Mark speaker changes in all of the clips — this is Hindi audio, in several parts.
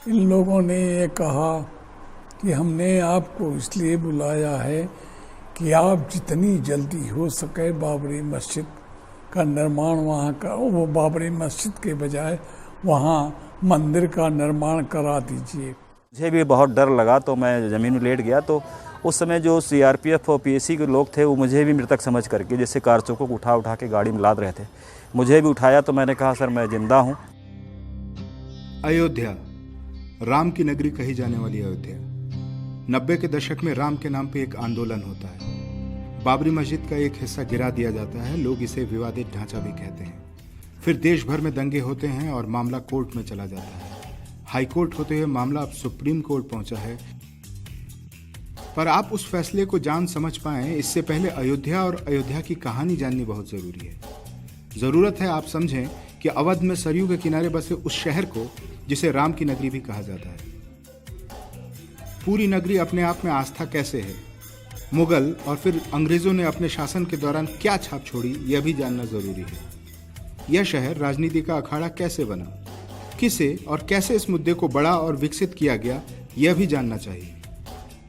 Speaker 1: इन लोगों ने ये कहा कि हमने आपको इसलिए बुलाया है कि आप जितनी जल्दी हो सके बाबरी मस्जिद का निर्माण वहाँ का, वो बाबरी मस्जिद के बजाय वहाँ मंदिर का निर्माण करा दीजिए।
Speaker 2: मुझे भी बहुत डर लगा, तो मैं ज़मीन में लेट गया। तो उस समय जो सीआरपीएफ और पीएसी के लोग थे वो मुझे भी मृतक समझ करके जैसे कारचौकों को उठा के गाड़ी में लाद रहे थे, मुझे भी उठाया। तो मैंने कहा सर मैं जिंदा हूँ।
Speaker 3: अयोध्या, राम की नगरी कही जाने वाली अयोध्या। 90 के दशक में राम के नाम पे एक आंदोलन होता है। बाबरी मस्जिद का एक हिस्सा गिरा दिया जाता है, लोग इसे विवादित ढांचा भी कहते हैं। फिर देश भर में दंगे होते हैं और मामला कोर्ट में चला जाता है। हाई कोर्ट होते हुए मामला अब सुप्रीम कोर्ट पहुंचा है। पर आप उस फैसले को जान समझ पाएं इससे पहले अयोध्या और अयोध्या की कहानी जाननी बहुत जरूरी है। जरूरत है आप समझें कि अवध में सरयू के किनारे बसे उस शहर को जिसे राम की नगरी भी कहा जाता है। पूरी नगरी अपने आप में आस्था कैसे है, मुगल और फिर अंग्रेजों ने अपने शासन के दौरान क्या छाप छोड़ी, यह भी जानना जरूरी है। यह शहर राजनीति का अखाड़ा कैसे बना, किसे और कैसे इस मुद्दे को बड़ा और विकसित किया गया, यह भी जानना चाहिए।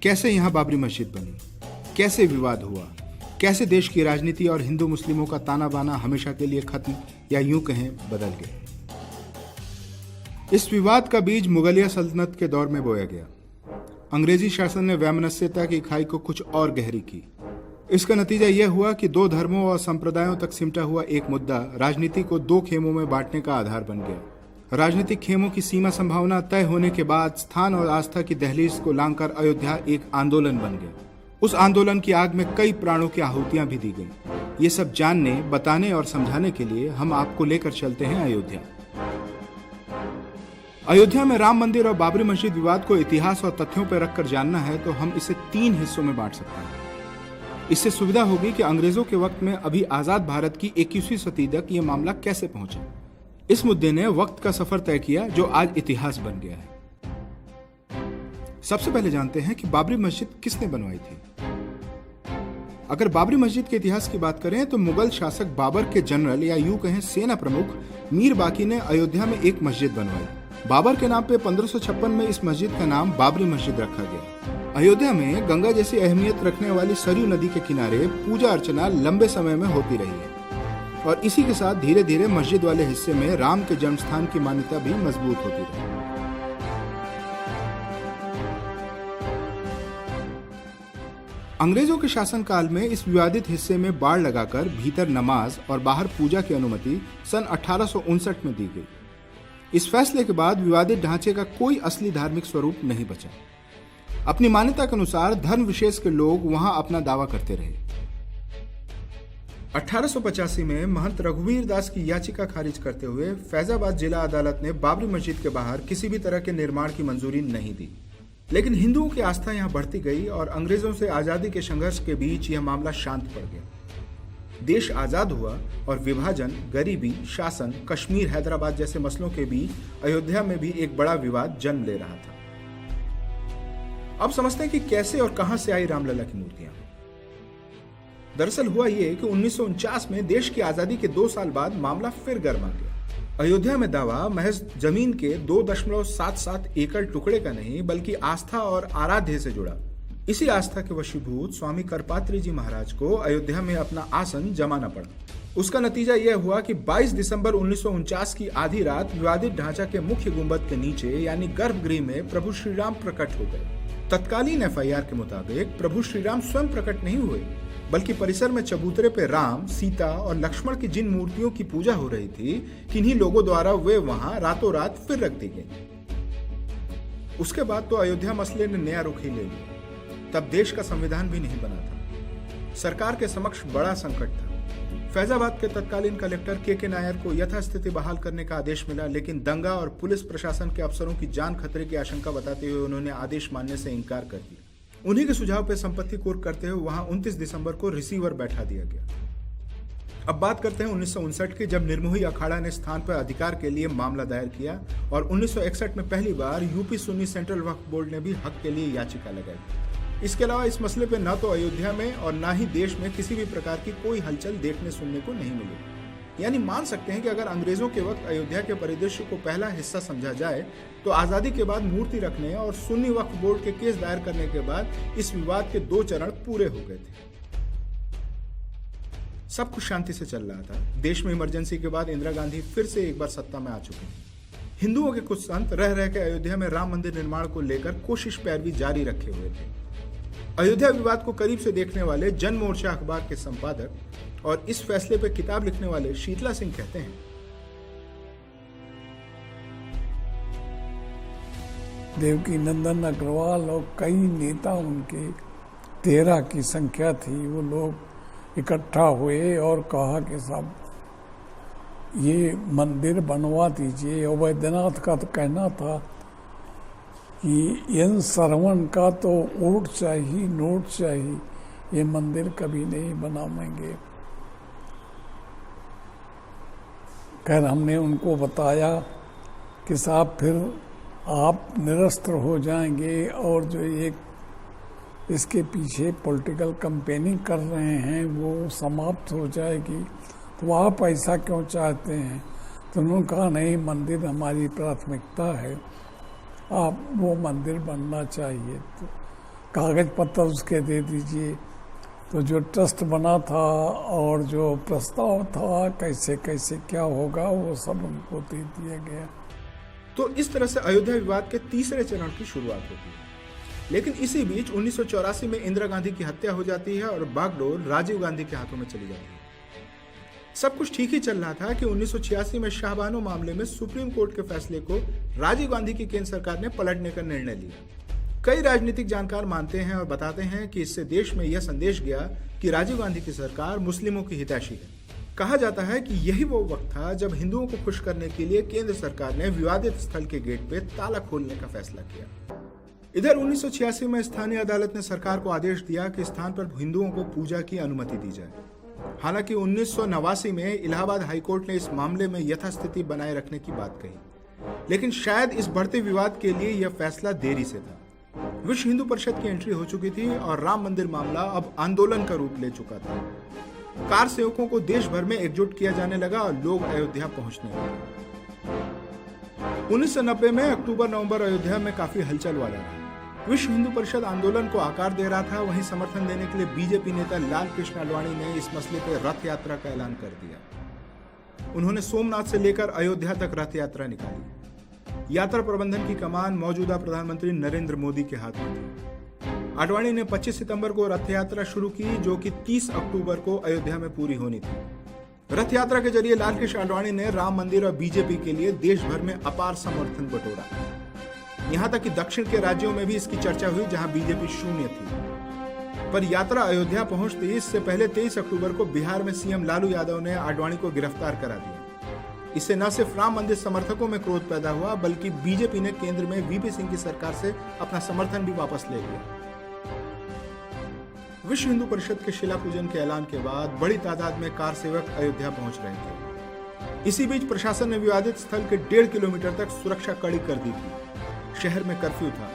Speaker 3: कैसे यहाँ बाबरी मस्जिद बनी, कैसे विवाद हुआ, कैसे देश की राजनीति और हिंदू मुस्लिमों का ताना बाना हमेशा के लिए खत्म या यूं कहें बदल गया। इस विवाद का बीज मुगलिया सल्तनत के दौर में बोया गया। अंग्रेजी शासन ने वैमनस्यता की खाई को कुछ और गहरी की। इसका नतीजा यह हुआ कि दो धर्मों और संप्रदायों तक सिमटा हुआ एक मुद्दा राजनीति को दो खेमों में बांटने का आधार बन गया। राजनीतिक खेमों की सीमा संभावना तय होने के बाद स्थान और आस्था की दहलीज को लांघकर अयोध्या एक आंदोलन बन गया। उस आंदोलन की आग में कई प्राणों की आहुतियां भी दी गईं। ये सब जानने, बताने और समझाने के लिए हम आपको लेकर चलते हैं अयोध्या। अयोध्या में राम मंदिर और बाबरी मस्जिद विवाद को इतिहास और तथ्यों पर रखकर जानना है तो हम इसे 3 हिस्सों में बांट सकते हैं। इससे सुविधा होगी कि अंग्रेजों के वक्त में अभी आजाद भारत की 21वीं सदी तक ये मामला कैसे पहुंचा। इस मुद्दे ने वक्त का सफर तय किया जो आज इतिहास बन गया है। सबसे पहले जानते हैं कि बाबरी मस्जिद किसने बनवाई थी। अगर बाबरी मस्जिद के इतिहास की बात करें तो मुगल शासक बाबर के जनरल या यूं कहें सेना प्रमुख मीर बाकी ने अयोध्या में एक मस्जिद बनवाई। बाबर के नाम पे 1556 में इस मस्जिद का नाम बाबरी मस्जिद रखा गया। अयोध्या में गंगा जैसी अहमियत रखने वाली सरयू नदी के किनारे पूजा अर्चना लंबे समय में होती रही है और इसी के साथ धीरे धीरे मस्जिद वाले हिस्से में राम के जन्मस्थान की मान्यता भी मजबूत होती रही। अंग्रेजों के शासनकाल में इस विवादित हिस्से में बाड़ लगाकर भीतर नमाज और बाहर पूजा की अनुमति सन 1859 में दी गई। इस फैसले के बाद विवादित ढांचे का कोई असली धार्मिक स्वरूप नहीं बचा। अपनी मान्यता के अनुसार धर्म विशेष के लोग वहां अपना दावा करते रहे। 1885 में महंत रघुवीर दास की याचिका खारिज करते हुए फैजाबाद जिला अदालत ने बाबरी मस्जिद के बाहर किसी भी तरह के निर्माण की मंजूरी नहीं दी। लेकिन हिंदुओं की आस्था यहां बढ़ती गई और अंग्रेजों से आजादी के संघर्ष के बीच यह मामला शांत पड़ गया। देश आजाद हुआ और विभाजन, गरीबी, शासन, कश्मीर, हैदराबाद जैसे मसलों के बीच अयोध्या में भी एक बड़ा विवाद जन्म ले रहा था। अब समझते हैं कि कैसे और कहां से आई रामलला की मूर्तियां। दरअसल हुआ यह कि 1949 में देश की आजादी के 2 साल बाद मामला फिर गर्मा गया। अयोध्या में दावा महज जमीन के 2.77 एकड़ टुकड़े का नहीं बल्कि आस्था और आराध्य से जुड़ा। इसी आस्था के वशीभूत स्वामी करपात्री जी महाराज को अयोध्या में अपना आसन जमाना पड़ा। उसका नतीजा यह हुआ कि 22 दिसंबर 1949 की आधी रात विवादित ढांचा के मुख्य गुंबद के नीचे यानी गर्भगृह में प्रभु श्रीराम प्रकट हो गए। तत्कालीन एफआईआर के मुताबिक प्रभु श्रीराम स्वयं प्रकट नहीं हुए बल्कि परिसर में चबूतरे पे राम, सीता और लक्ष्मण की जिन मूर्तियों की पूजा हो रही थी किन्हीं लोगों द्वारा वे वहां रातों रात फिर रख दी गई। उसके बाद तो अयोध्या मसले ने नया रुख ही ले लिया। तब देश का संविधान भी नहीं बना था। सरकार के समक्ष बड़ा संकट था। फैजाबाद के तत्कालीन कलेक्टर के नायर को यथास्थिति बहाल करने का आदेश मिला, लेकिन दंगा और पुलिस प्रशासन के अफसरों की जान खतरे की आशंका बताते हुए उन्होंने आदेश मानने से इनकार कर दिया। उन्हीं के सुझाव पर संपत्ति कुर्क करते हुए वहां 29 दिसंबर को रिसीवर बैठा दिया गया। अब बात करते हैं 1959 की, जब निर्मोही अखाड़ा ने स्थान पर अधिकार के लिए मामला दायर किया और 1961 में पहली बार यूपी सुन्नी सेंट्रल वक्फ बोर्ड ने भी हक के लिए याचिका लगाई। इसके अलावा इस मसले पर न तो अयोध्या में और न ही देश में किसी भी प्रकार की कोई हलचल देखने सुनने को नहीं मिली। यानी मान सकते हैं कि अगर अंग्रेजों के वक्त अयोध्या के परिदृश्य को पहला हिस्सा समझा जाए तो आजादी के बाद मूर्ति रखने और सुन्नी वक्फ बोर्ड के केस दायर करने के बाद इस विवाद के 2 चरण पूरे हो गए थे। सब कुछ शांति से चल रहा था। देश में इमरजेंसी के बाद इंदिरा गांधी फिर से एक बार सत्ता में आ चुके हैं। हिंदुओं के कुछ संत रह रह के अयोध्या में राम मंदिर निर्माण को लेकर कोशिश पैरवी जारी रखे हुए थे। अयोध्या विवाद को करीब से देखने वाले जन मोर्चा अखबार के संपादक और इस फैसले पर किताब लिखने वाले शीतला सिंह कहते हैं,
Speaker 1: देवकी नंदन अग्रवाल और कई नेता, उनके 13 की संख्या थी, वो लोग इकट्ठा हुए और कहा कि साहब ये मंदिर बनवा दीजिए। और वैद्यनाथ का तो कहना था कि एन सरवण का तो वोट चाहिए, नोट चाहिए, ये मंदिर कभी नहीं बनाएंगे। खैर हमने उनको बताया कि साहब फिर आप निरस्त्र हो जाएंगे और जो एक इसके पीछे पॉलिटिकल कैंपेनिंग कर रहे हैं वो समाप्त हो जाएगी, तो आप ऐसा क्यों चाहते हैं? तो उन्होंने कहा नहीं, मंदिर हमारी प्राथमिकता है, आप वो मंदिर बनना चाहिए, तो कागज पत्र उसके दे दीजिए। तो जो ट्रस्ट बना था और जो प्रस्ताव था कैसे कैसे क्या होगा वो सब उनको दे दिया गया।
Speaker 3: तो इस तरह से अयोध्या विवाद के तीसरे चरण की शुरुआत होती है। लेकिन इसी बीच 1984 में इंदिरा गांधी की हत्या हो जाती है और बागडोर राजीव गांधी के हाथों में चली जाती है। सब कुछ ठीक ही चल रहा था कि 1986 में शाहबानो मामले में सुप्रीम कोर्ट के फैसले को राजीव गांधी की केंद्र सरकार ने पलटने का निर्णय लिया। कई राजनीतिक जानकार मानते हैं और बताते हैं कि इससे देश में यह संदेश गया कि राजीव गांधी की सरकार मुस्लिमों की हितैषी है। कहा जाता है कि यही वो वक्त था जब हिंदुओं को खुश करने के लिए केंद्र सरकार ने विवादित स्थल के गेट पे ताला खोलने का फैसला किया। इधर 1986 में स्थानीय अदालत ने सरकार को आदेश दिया कि स्थान पर हिंदुओं को पूजा की अनुमति दी जाए। हालांकि 1989 में इलाहाबाद हाईकोर्ट ने इस मामले में यथास्थिति बनाए रखने की बात कही, लेकिन शायद इस बढ़ते विवाद के लिए यह फैसला देरी से था। विश्व हिंदू परिषद की एंट्री हो चुकी थी और राम मंदिर मामला अब आंदोलन का रूप ले चुका था। कार सेवकों को देश भर में एकजुट किया जाने लगा और लोग अयोध्या पहुंचने लगे। 1990 में अक्टूबर-नवंबर अयोध्या में काफी हलचल वाला रहा। विश्व हिंदू परिषद आंदोलन को आकार दे रहा था, वहीं समर्थन देने के लिए बीजेपी नेता लाल कृष्ण आडवाणी ने इस मसले पर रथ यात्रा का ऐलान कर दिया। उन्होंने सोमनाथ से लेकर अयोध्या तक रथ यात्रा निकाली। यात्रा प्रबंधन की कमान मौजूदा प्रधानमंत्री नरेंद्र मोदी के हाथ में थी। आडवाणी ने 25 सितंबर को रथ यात्रा शुरू की, जो कि 30 अक्टूबर को अयोध्या में पूरी होनी थी। रथ यात्रा के जरिए लाल कृष्ण आडवाणी ने राम मंदिर और बीजेपी के लिए देश भर में अपार समर्थन बटोरा। यहां तक कि दक्षिण के राज्यों में भी इसकी चर्चा हुई जहां बीजेपी शून्य थी। पर यात्रा अयोध्या पहुंचती इससे पहले 23 अक्टूबर को बिहार में सीएम लालू यादव ने आडवाणी को गिरफ्तार करा दिया। इससे न सिर्फ राम मंदिर समर्थकों में क्रोध पैदा हुआ, बल्कि बीजेपी ने केंद्र में वीपी सिंह की सरकार से अपना समर्थन भी वापस ले लिया। विश्व हिंदू परिषद के शिला पूजन के ऐलान के बाद बड़ी तादाद में कार सेवक अयोध्या पहुंच रहे थे। इसी बीच प्रशासन ने विवादित स्थल के 1.5 किलोमीटर तक सुरक्षा कड़ी कर दी थी। शहर में कर्फ्यू था,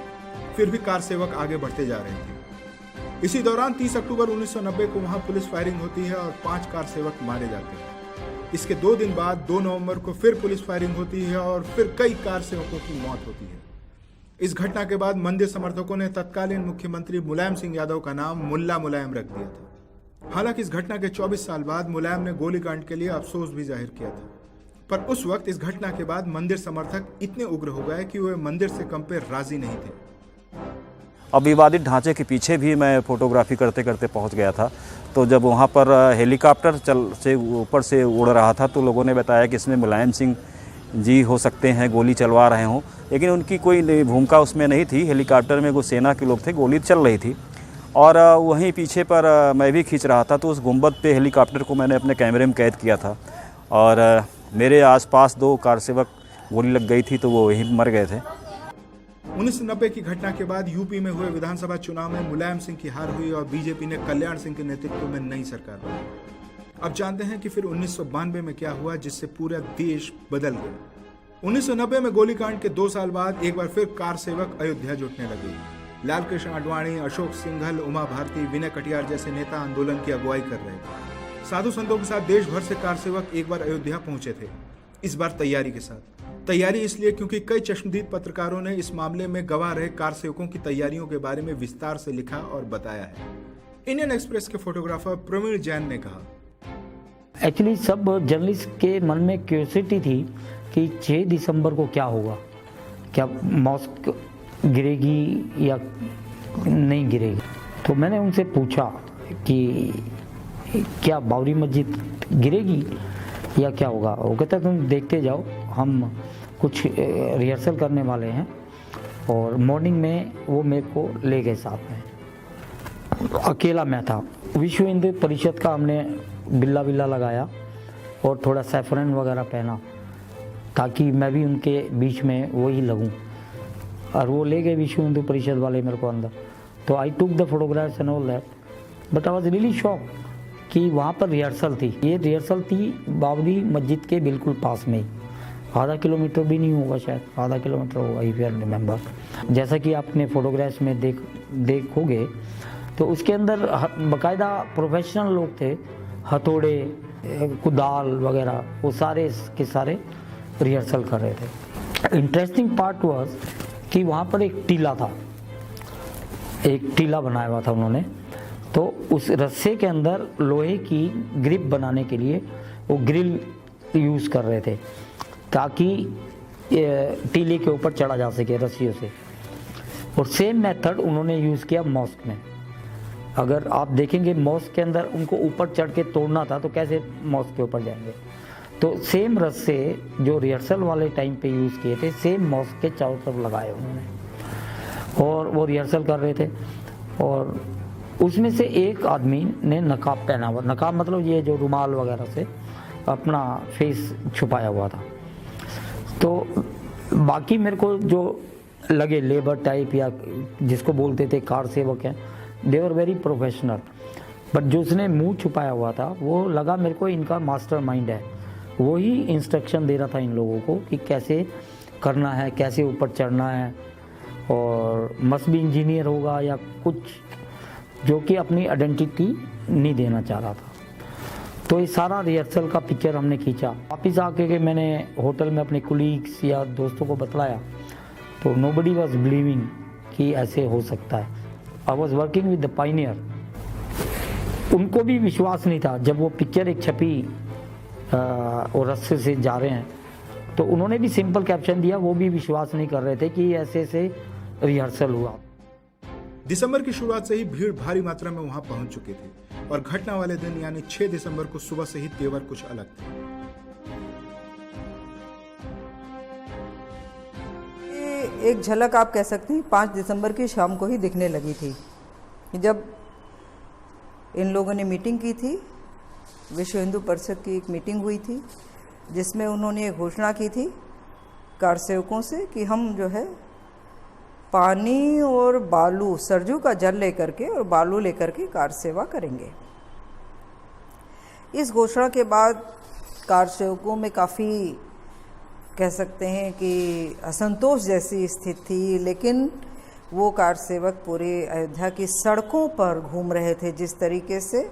Speaker 3: फिर भी कार सेवक आगे बढ़ते जा रहे थे। इसी दौरान 30 अक्टूबर 1990 को वहां पुलिस फायरिंग होती है और 5 कार सेवक मारे जाते हैं। इसके 2 दिन बाद 2 नवंबर को फिर पुलिस फायरिंग होती है और फिर कई कार सेवकों की मौत होती है। इस घटना के बाद मंदिर समर्थकों ने तत्कालीन मुख्यमंत्री मुलायम सिंह यादव का नाम मुल्ला मुलायम रख दिया था। हालांकि इस घटना के 24 साल बाद मुलायम ने गोलीकांड के लिए अफसोस भी जाहिर किया था, पर उस वक्त इस घटना के बाद मंदिर समर्थक इतने उग्र हो गए कि वे मंदिर से कम पे राजी नहीं थे।
Speaker 2: अब विवादित ढांचे के पीछे भी मैं फोटोग्राफी करते करते पहुंच गया था। तो जब वहां पर हेलीकॉप्टर से ऊपर से उड़ रहा था तो लोगों ने बताया कि इसमें मुलायम सिंह जी हो सकते हैं, गोली चलवा रहे हों, लेकिन उनकी कोई भूमिका उसमें नहीं थी। हेलीकॉप्टर में वो सेना के लोग थे, गोली चल रही थी और वहीं पीछे पर मैं भी खींच रहा था। तो उस गुंबद पे हेलीकॉप्टर को मैंने अपने कैमरे में कैद किया था और मेरे आसपास 2 कार सेवक गोली लग गई थी तो वो वहीं मर गए थे।
Speaker 3: 1990 की घटना के बाद यूपी में हुए विधानसभा चुनाव में मुलायम सिंह की हार हुई और बीजेपी ने कल्याण सिंह के नेतृत्व में नई सरकार बनाई। अब जानते हैं कि फिर 1992 में क्या हुआ जिससे पूरा देश बदल गया। 1990 में गोलीकांड के 2 साल बाद एक बार फिर कार सेवक अयोध्या जुटने लगे। लाल कृष्ण आडवाणी, अशोक सिंघल, उमा भारती, विनय कटियार जैसे नेता आंदोलन की अगुवाई कर रहे थे। साधु संतों के साथ देश भर से कार सेवक एक बार अयोध्या पहुंचे थे, इस बार तैयारी के साथ। तैयारी इसलिए क्योंकि कई चश्मदीद पत्रकारों ने इस मामले में गवाह रहे कार सेवकों की तैयारियों के बारे में विस्तार से लिखा और बताया है। इंडियन एक्सप्रेस के फोटोग्राफर प्रवीण जैन ने कहा,
Speaker 4: एक्चुअली सब जर्नलिस्ट के मन में क्यूरियोसिटी थी कि 6 दिसंबर को क्या होगा, क्या मॉस्क गिरेगी या नहीं गिरेगी। तो मैंने उनसे पूछा कि क्या बाबरी मस्जिद गिरेगी या क्या होगा। वो कहता तुम देखते जाओ, हम कुछ रिहर्सल करने वाले हैं। और मॉर्निंग में वो मेरे को ले गए साथ में, अकेला मैं था। विश्व हिंदू परिषद का हमने बिल्ला लगाया और थोड़ा सैफरन वगैरह पहना ताकि मैं भी उनके बीच में वही लगूं। और वो ले गए विश्व हिंदू परिषद वाले मेरे को अंदर। तो I took the photographs and all that, but I was really shock कि वहाँ पर रिहर्सल थी। ये रिहर्सल थी बाबरी मस्जिद के बिल्कुल पास में ही, आधा किलोमीटर भी नहीं होगा, शायद आधा किलोमीटर होगा, इफ यू रिमेंबर। जैसा कि आपने फोटोग्राफ्स में देखोगे तो उसके अंदर बाकायदा प्रोफेशनल लोग थे, हथौड़े, कुदाल वगैरह, वो सारे के सारे रिहर्सल कर रहे थे। इंटरेस्टिंग पार्ट वाज कि वहाँ पर एक टीला था, एक टीला बनाया हुआ था उन्होंने। तो उस रस्से के अंदर लोहे की ग्रिप बनाने के लिए वो ग्रिल यूज़ कर रहे थे ताकि टीले के ऊपर चढ़ा जा सके रस्सियों से। और सेम मेथड उन्होंने यूज़ किया मॉस्क में। अगर आप देखेंगे मॉस्क के अंदर उनको ऊपर चढ़ के तोड़ना था तो कैसे मॉस्क के ऊपर जाएंगे। तो सेम रस्से जो रिहर्सल वाले टाइम पे यूज़ किए थे, सेम मॉस्क के चारों तरफ लगाए उन्होंने और वो रिहर्सल कर रहे थे। और उसमें से एक आदमी ने नकाब पहना हुआ, नकाब मतलब ये जो रुमाल वगैरह से अपना फेस छुपाया हुआ था। तो बाकी मेरे को जो लगे लेबर टाइप या जिसको बोलते थे कार सेवक हैं, दे वर वेरी प्रोफेशनल। बट जो उसने मुंह छुपाया हुआ था वो लगा मेरे को इनका मास्टर माइंड है, वो ही इंस्ट्रक्शन दे रहा था इन लोगों को कि कैसे करना है, कैसे ऊपर चढ़ना है। और मस्ट भी इंजीनियर होगा या कुछ, जो कि अपनी आइडेंटिटी नहीं देना चाह रहा था। तो ये सारा रिहर्सल का पिक्चर हमने खींचा। वापस आके के मैंने होटल में अपने कुलीग्स या दोस्तों को बतलाया तो नोबडी वाज बिलीविंग कि ऐसे हो सकता है। I was working with the Pioneer. उनको भी विश्वास नहीं था जब वो पिक्चर एक छपी और रास्ते से जा रहे हैं तो उन्होंने भी सिंपल कैप्शन दिया, वो भी विश्वास नहीं कर रहे थे कि ऐसे से रिहर्सल हुआ।
Speaker 3: दिसंबर की शुरुआत से ही भीड़ भारी मात्रा में वहां पहुंच चुकी थी और घटना वाले दिन यानी 6 दिसंबर को सुबह से ही तेवर कुछ अलग थे।
Speaker 5: एक झलक आप कह सकती हैं 5 दिसंबर की शाम को ही दिखने लगी थी, जब इन लोगों ने मीटिंग की थी। विश्व हिंदू परिषद की एक मीटिंग हुई थी जिसमें उन्होंने ये घोषणा की थी कार सेवकों से कि हम जो है पानी और बालू, सरजू का जल लेकर के और बालू लेकर के कार सेवा करेंगे। इस घोषणा के बाद कार सेवकों में काफ़ी कह सकते हैं कि असंतोष जैसी स्थिति थी, लेकिन वो कार सेवक पूरे अयोध्या की सड़कों पर घूम रहे थे जिस तरीके से।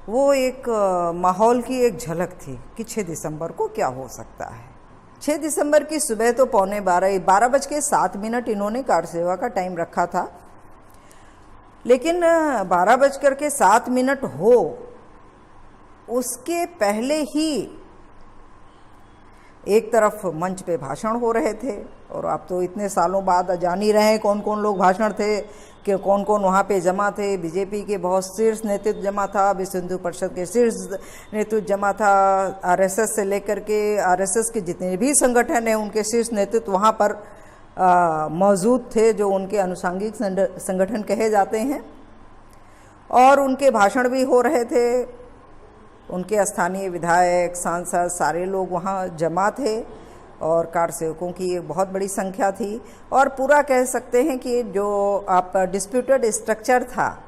Speaker 5: वो एक माहौल की एक झलक थी कि 6 दिसंबर को क्या हो सकता है। 6 दिसंबर की सुबह तो 12:07 इन्होंने कार सेवा का टाइम रखा था, लेकिन 12:07 हो उसके पहले ही एक तरफ मंच पे भाषण हो रहे थे। और आप तो इतने सालों बाद जान ही रहे हैं कौन कौन लोग भाषण थे, कि कौन कौन वहाँ पे जमा थे। बीजेपी के बहुत शीर्ष नेतृत्व जमा था, विश्व हिंदू परिषद के शीर्ष नेतृत्व जमा था, आरएसएस से लेकर के आरएसएस के जितने भी संगठन हैं उनके शीर्ष नेतृत्व वहाँ पर मौजूद थे, जो उनके अनुषंगिक संगठन कहे जाते हैं। और उनके भाषण भी हो रहे थे, उनके स्थानीय विधायक, सांसद, सारे लोग वहाँ जमा थे और कार सेवकों की एक बहुत बड़ी संख्या थी। और पूरा कह सकते हैं कि जो आप डिस्प्यूटेड स्ट्रक्चर था,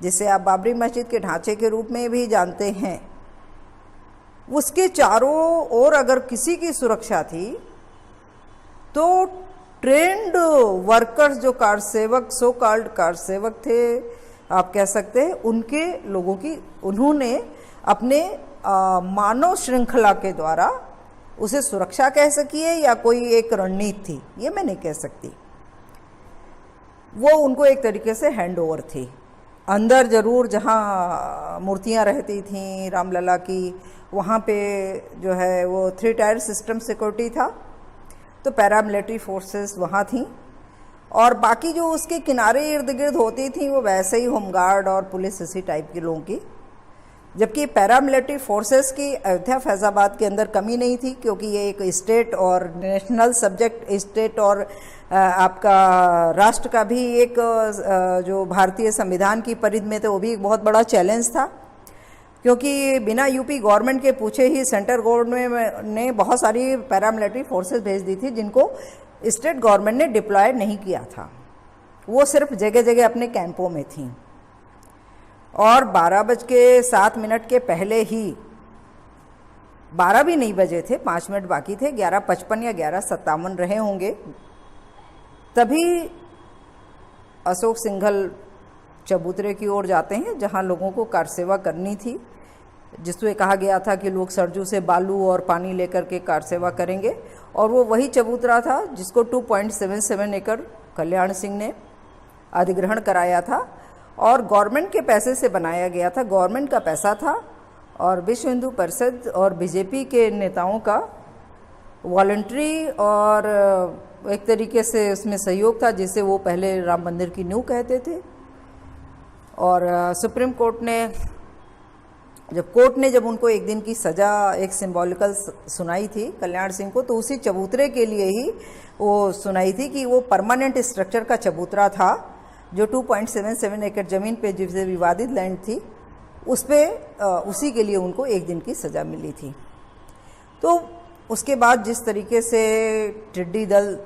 Speaker 5: जिसे आप बाबरी मस्जिद के ढांचे के रूप में भी जानते हैं, उसके चारों ओर अगर किसी की सुरक्षा थी तो ट्रेंड वर्कर्स जो कार सेवक, सो कॉल्ड कार सेवक थे, आप कह सकते हैं उनके लोगों की, उन्होंने अपने मानव श्रृंखला के द्वारा उसे सुरक्षा कह सकिए या कोई एक रणनीति थी, ये मैं नहीं कह सकती। वो उनको एक तरीके से हैंड ओवर थी। अंदर जरूर जहाँ मूर्तियाँ रहती थीं रामलला की, वहाँ पे जो है वो 3 टायर सिस्टम सिक्योरिटी था, तो पैरामिलिट्री फोर्सेस वहाँ थीं, और बाकी जो उसके किनारे इर्द गिर्द होती थी वो वैसे ही होमगार्ड और पुलिस इसी टाइप के लोगों की। जबकि पैरामिलिट्री फोर्सेस की अयोध्या फैज़ाबाद के अंदर कमी नहीं थी, क्योंकि ये एक स्टेट और नेशनल सब्जेक्ट, स्टेट और आपका राष्ट्र का भी एक जो भारतीय संविधान की परिधि में थे, वो भी एक बहुत बड़ा चैलेंज था। क्योंकि बिना यूपी गवर्नमेंट के पूछे ही सेंट्रल गवर्नमेंट ने बहुत सारी पैरामिलिट्री फोर्सेस भेज दी थी, जिनको स्टेट गवर्नमेंट ने डिप्लॉय नहीं किया था। वो सिर्फ जगह जगह अपने कैंपों में थीं। और 12:07 के पहले ही, 12 भी नहीं बजे थे, 5 मिनट बाकी थे, 11:55 या 11:57 रहे होंगे, तभी अशोक सिंघल चबूतरे की ओर जाते हैं, जहां लोगों को कार सेवा करनी थी, जिसमें कहा गया था कि लोग सरजू से बालू और पानी लेकर के कार सेवा करेंगे। और वो वही चबूतरा था जिसको 2.77 एकड़ कल्याण सिंह ने अधिग्रहण कराया था और गवर्नमेंट के पैसे से बनाया गया था। गवर्नमेंट का पैसा था और विश्व हिंदू परिषद और बीजेपी के नेताओं का वॉलंटरी और एक तरीके से उसमें सहयोग था, जिसे वो पहले राम मंदिर की नींव कहते थे। और सुप्रीम कोर्ट ने जब उनको एक दिन की सज़ा एक सिंबॉलिकल सुनाई थी कल्याण सिंह को, तो उसी चबूतरे के लिए ही वो सुनाई थी कि वो परमानेंट स्ट्रक्चर का चबूतरा था, जो 2.77 एकड़ ज़मीन पे जिससे विवादित लैंड थी, उस पे उसी के लिए उनको एक दिन की सज़ा मिली थी। तो उसके बाद जिस तरीके से टिड्डी दल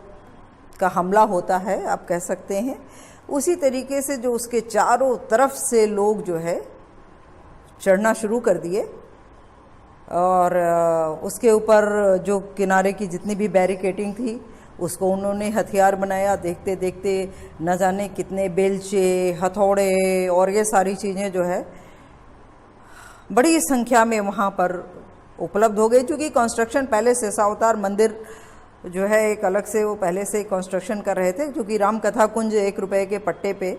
Speaker 5: का हमला होता है, आप कह सकते हैं, उसी तरीके से जो उसके चारों तरफ से लोग जो है चढ़ना शुरू कर दिए और उसके ऊपर जो किनारे की जितनी भी बैरिकेडिंग थी उसको उन्होंने हथियार बनाया। देखते देखते न जाने कितने बेलचे, हथौड़े और ये सारी चीज़ें जो है बड़ी संख्या में वहाँ पर उपलब्ध हो गई, क्योंकि कंस्ट्रक्शन पहले से सावतार मंदिर जो है एक अलग से वो पहले से कंस्ट्रक्शन कर रहे थे, क्योंकि राम कथा कुंज 1 रुपये के पट्टे पे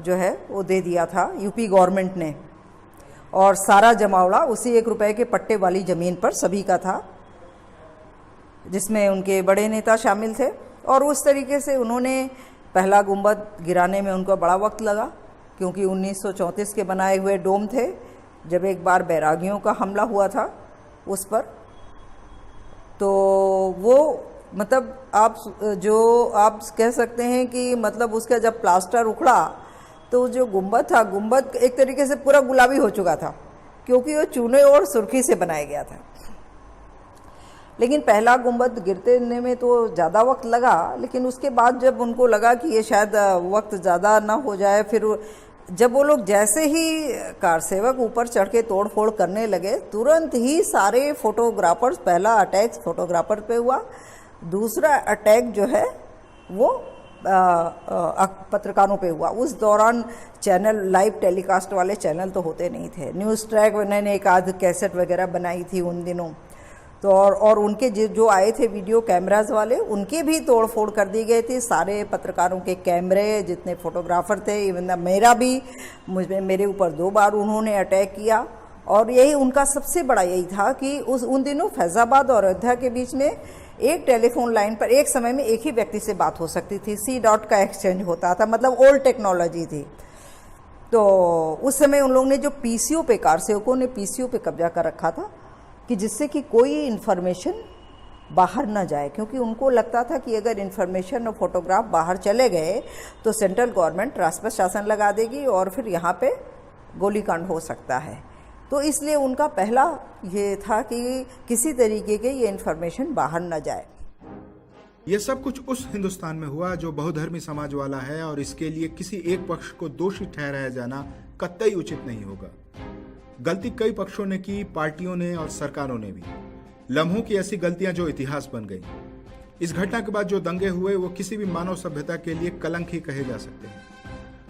Speaker 5: जो है वो दे दिया था यूपी गवर्नमेंट ने, और सारा जमावड़ा उसी 1 रुपये के पट्टे वाली ज़मीन पर सभी का था, जिसमें उनके बड़े नेता शामिल थे। और उस तरीके से उन्होंने पहला गुंबद गिराने में उनको बड़ा वक्त लगा, क्योंकि 1934 के बनाए हुए डोम थे, जब एक बार बैरागियों का हमला हुआ था उस पर, तो वो मतलब आप कह सकते हैं कि मतलब उसका जब प्लास्टर उखड़ा तो जो गुंबद था, गुंबद एक तरीके से पूरा गुलाबी हो चुका था, क्योंकि वो चूने और सुर्खी से बनाया गया था। लेकिन पहला गुंबद गिरते में तो ज़्यादा वक्त लगा, लेकिन उसके बाद जब उनको लगा कि ये शायद वक्त ज़्यादा ना हो जाए, फिर जब वो लोग जैसे ही कार सेवक ऊपर चढ़ के तोड़ फोड़ करने लगे, तुरंत ही सारे फोटोग्राफर्स, पहला अटैक फोटोग्राफर पे हुआ, दूसरा अटैक जो है वो पत्रकारों पे हुआ। उस दौरान चैनल, लाइव टेलीकास्ट वाले चैनल तो होते नहीं थे। न्यूज़ ट्रैक मैंने एक आध कैसेट वगैरह बनाई थी उन दिनों, तो और उनके जो आए थे वीडियो कैमराज वाले, उनके भी तोड़ फोड़ कर दी गई थी। सारे पत्रकारों के कैमरे, जितने फोटोग्राफर थे, इवन मेरा भी, मेरे ऊपर 2 बार उन्होंने अटैक किया। और यही उनका सबसे बड़ा यही था कि उन दिनों फैज़ाबाद और अयोध्या के बीच में एक टेलीफोन लाइन पर एक समय में एक ही व्यक्ति से बात हो सकती थी। C. का एक्सचेंज होता था, मतलब ओल्ड टेक्नोलॉजी थी। तो उस समय उन लोगों ने जो PCO पे, कार सेवकों ने PCO पे कब्जा कर रखा था, कि जिससे कि कोई इन्फॉर्मेशन बाहर ना जाए, क्योंकि उनको लगता था कि अगर इन्फॉर्मेशन और फोटोग्राफ बाहर चले गए तो सेंट्रल गवर्नमेंट राष्ट्रपति शासन लगा देगी और फिर यहाँ पे गोलीकांड हो सकता है। तो इसलिए उनका पहला ये था कि किसी तरीके के ये इन्फॉर्मेशन बाहर न जाए।
Speaker 3: ये सब कुछ उस हिंदुस्तान में हुआ जो बहुधर्मी समाज वाला है, और इसके लिए किसी एक पक्ष को दोषी ठहराया जाना कतई उचित नहीं होगा। गलती कई पक्षों ने की, पार्टियों ने और सरकारों ने भी। लम्हों की ऐसी गलतियां जो इतिहास बन गई। इस घटना के बाद जो दंगे हुए वो किसी भी मानव सभ्यता के लिए कलंक ही कहे जा सकते हैं।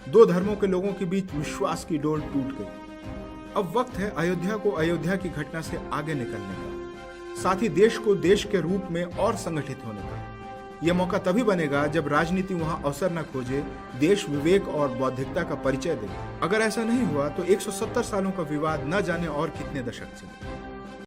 Speaker 3: दो धर्मों के लोगों के बीच विश्वास की डोर टूट गई। अब वक्त है अयोध्या को अयोध्या की घटना से आगे निकलने का, साथ ही देश को देश के रूप में और संगठित होने का। यह मौका तभी बनेगा जब राजनीति वहां अवसर न खोजे, देश विवेक और बौद्धिकता का परिचय दे। अगर ऐसा नहीं हुआ तो 170 सालों का विवाद न जाने और कितने दशक चले।